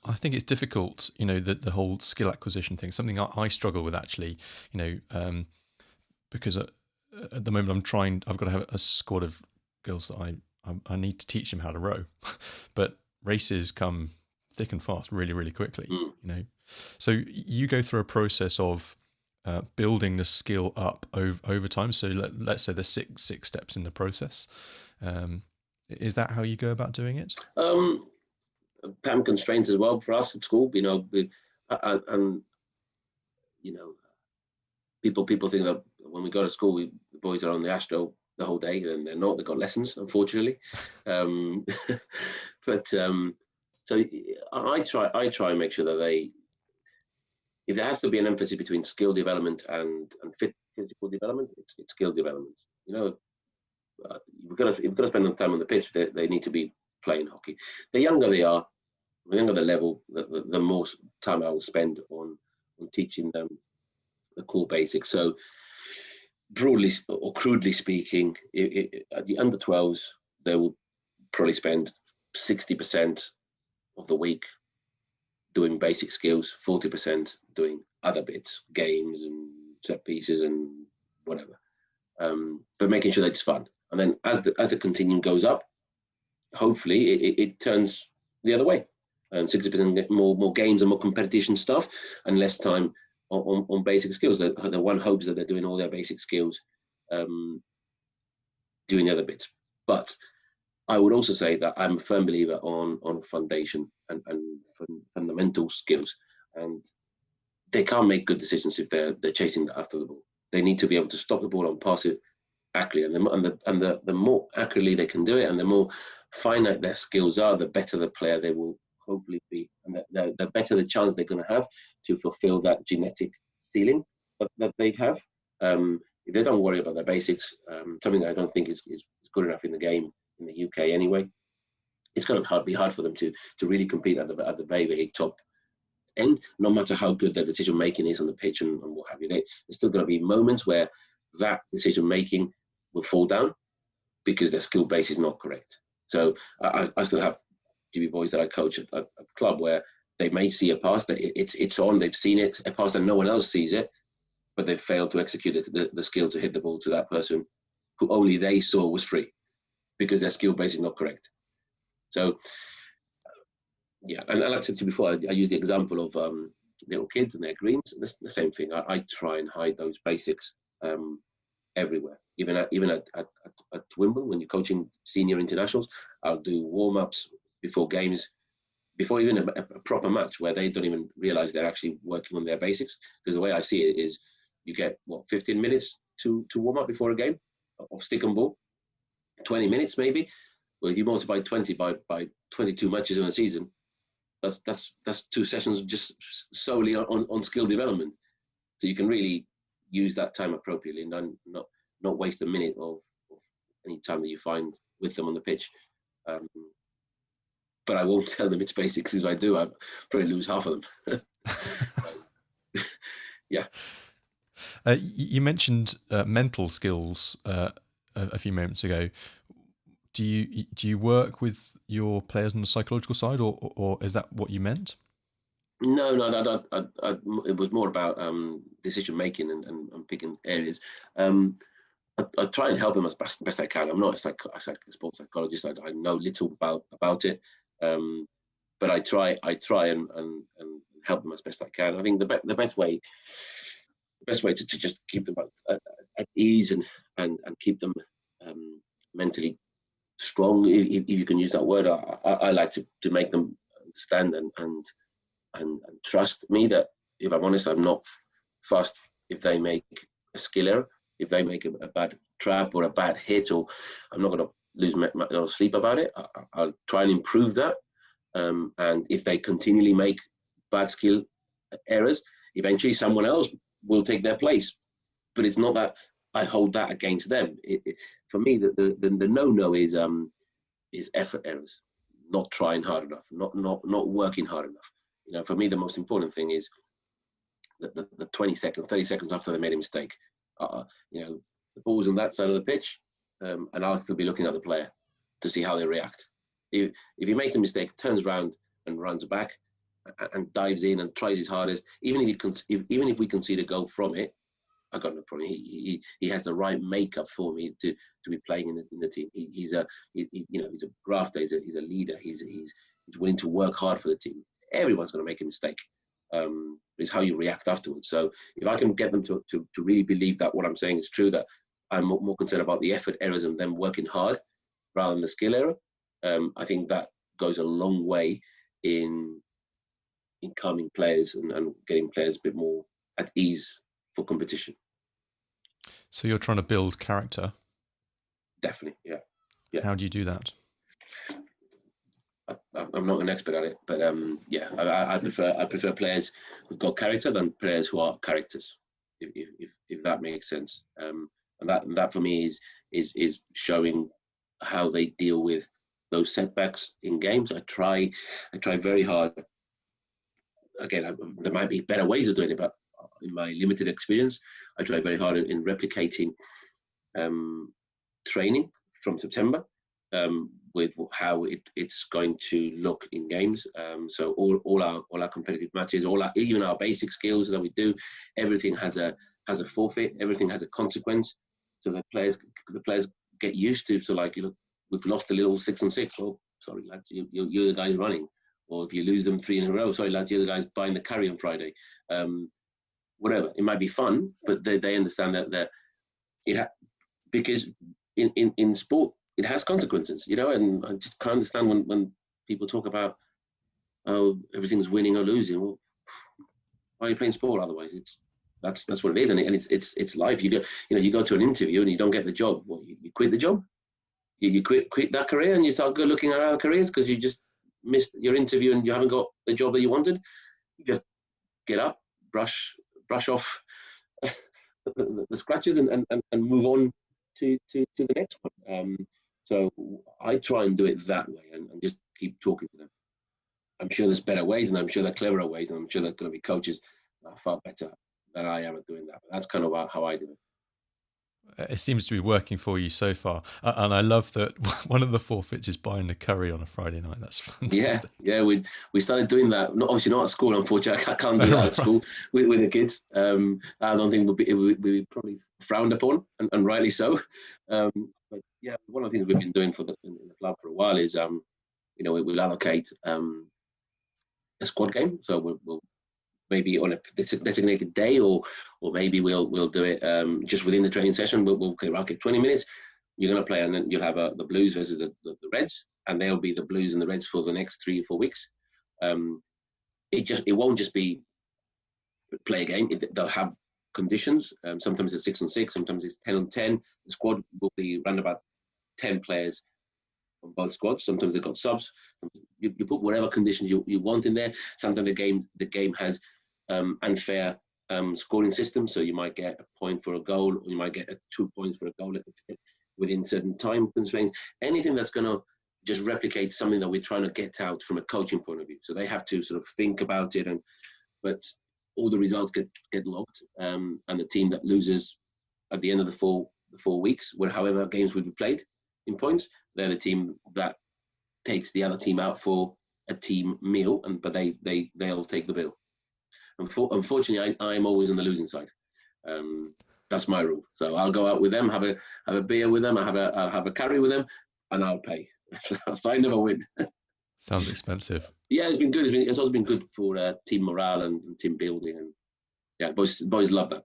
I think it's difficult, the whole skill acquisition thing. Something I struggle with actually, because at the moment I've got to have a squad of girls that I need to teach them how to row, but races come thick and fast, really, really quickly. Mm. So you go through a process of building the skill up over time. So let's say there's six steps in the process. Is that how you go about doing it? Time constraints as well for us at school, and people think that when we go to school, the boys are on the Astro the whole day, and they're not. They've got lessons, unfortunately. um, but so I try and make sure that if there has to be an emphasis between skill development and physical development, it's skill development. We've got to spend time on the pitch. They need to be playing hockey. The younger they are, the younger the level, the more time I will spend on teaching them the core basics. So, broadly or crudely speaking, at the under 12s, they will probably spend 60% of the week doing basic skills, 40% doing other bits, games and set pieces and whatever. But making sure that it's fun. And then as the continuum goes up, hopefully it turns the other way. 60% more games and more competition stuff, and less time on basic skills. The one hopes that they're doing all their basic skills, doing the other bits. But I would also say that I'm a firm believer on foundation and fundamental skills, and they can't make good decisions if they're chasing after the ball. They need to be able to stop the ball and pass it accurately, and the more accurately they can do it, and the more finite their skills are, the better the player they will hopefully be, and the better the chance they're going to have to fulfill that genetic ceiling that they have. If they don't worry about their basics, something that I don't think is good enough in the game in the UK anyway, it's going to be hard for them to really compete at the very, very top end, no matter how good their decision making is on the pitch and what have you. There's still going to be moments where that decision making will fall down because their skill base is not correct. So I still have GB boys that I coach at a club where they may see a pass that it's on, they've seen it, a pass that no one else sees it, but they've failed to execute the skill to hit the ball to that person who only they saw was free because their skill base is not correct. So, yeah, and like I said to you before, I use the example of little kids and their greens. That's the same thing. I try and hide those basics everywhere. Even at Wimbledon, when you're coaching senior internationals, I'll do warm-ups before games, before even a proper match, where they don't even realize they're actually working on their basics. Because the way I see it is, you get 15 minutes to warm up before a game of stick and ball, 20 minutes maybe. Well, if you multiply 20 by 22 matches in a season, that's 2 sessions just solely on skill development. So you can really use that time appropriately and not waste a minute of any time that you find with them on the pitch. But I won't tell them it's basics. If I do, I probably lose half of them. Yeah. You mentioned mental skills a few moments ago. Do you work with your players on the psychological side, or is that what you meant? No. It was more about decision making and picking areas. I try and help them as best I can. I'm not a sports psychologist. I know little about it, but I try and help them as best I can. I think the best way to just keep them at ease and keep them mentally strong, if you can use that word. I like to make them understand and trust me that, if I'm honest, I'm not fussed if they make a skill error, if they make a bad trap or a bad hit, or I'm not going to lose my sleep about it. I'll try and improve that. And if they continually make bad skill errors, eventually someone else will take their place. But it's not that I hold that against them. For me, the no is effort errors, not trying hard enough, not working hard enough. For me, the most important thing is the 20 seconds, 30 seconds after they made a mistake. The ball's on that side of the pitch, and I'll still be looking at the player. to see how they react. If he makes a mistake, turns around and runs back, and dives in and tries his hardest, even if we concede a goal from it, I got no problem. He has the right makeup for me to be playing in the team. He's a grafter. He's a leader. He's willing to work hard for the team. Everyone's going to make a mistake. It's how you react afterwards. So if I can get them to really believe that what I'm saying is true, that I'm more concerned about the effort errors and them working hard rather than the skill error, I think that goes a long way in calming players and getting players a bit more at ease for competition. So you're trying to build character? Definitely, yeah. How do you do that? I'm not an expert at it, but I prefer players who've got character than players who are characters, if that makes sense. And that for me is showing how they deal with those setbacks in games. I try very hard. Again, there might be better ways of doing it, but in my limited experience, I try very hard in replicating training from September with how it's going to look in games. So all our competitive matches, even our basic skills that we do, everything has a forfeit, everything has a consequence. So the players get used to. So like, we've lost a little 6-on-6. Oh, sorry lads, you're the guys running. Or if you lose them 3 in a row, sorry lads, you're the guys buying the carry on Friday. Whatever, it might be fun, but they understand that because in sport it has consequences, and I just can't understand when people talk about, oh, everything's winning or losing. Well, why are you playing sport otherwise? That's what it is, and it's life. You go to an interview and you don't get the job. Well, you quit the job, you quit that career, and you start go looking at other careers because you just missed your interview and you haven't got the job that you wanted. You just get up, brush off the scratches and move on to the next one. So I try and do it that way and just keep talking to them. I'm sure there's better ways, and I'm sure there are cleverer ways, and I'm sure there's going to be coaches that are far better than I am at doing that. But that's kind of how I do it. It seems to be working for you so far, and I love that one of the forfeits is buying the curry on a Friday night. That's fantastic. Yeah. We started doing that. Obviously not at school, unfortunately. I can't do that at school with the kids. I don't think it would be probably frowned upon, and rightly so. But yeah, one of the things we've been doing in the club for a while is we'll allocate a squad game. So we'll maybe on a designated day, or maybe we'll do it just within the training session. We'll okay, 20 minutes. You're going to play, and then you'll have the Blues versus the Reds, and they'll be the Blues and the Reds for the next 3 or 4 weeks. It won't just be play a game. They'll have conditions. Sometimes it's 6-on-6, sometimes it's 10-on-10. The squad will be around about 10 players on both squads. Sometimes they've got subs. You put whatever conditions you want in there. Sometimes the game has unfair scoring system, so you might get a point for a goal, or you might get 2 points for a goal within certain time constraints. Anything that's going to just replicate something that we're trying to get out from a coaching point of view. So they have to sort of think about it, but all the results get logged, and the team that loses at the end of the 4 weeks, however games will be played in points, they're the team that takes the other team out for a team meal, but they'll take the bill. Unfortunately, I'm always on the losing side. That's my rule. So I'll go out with them, have a beer with them, I'll have a curry with them, and I'll pay. So I never win. Sounds expensive. Yeah, it's been good. It's also been good for team morale and team building, and yeah, boys love that.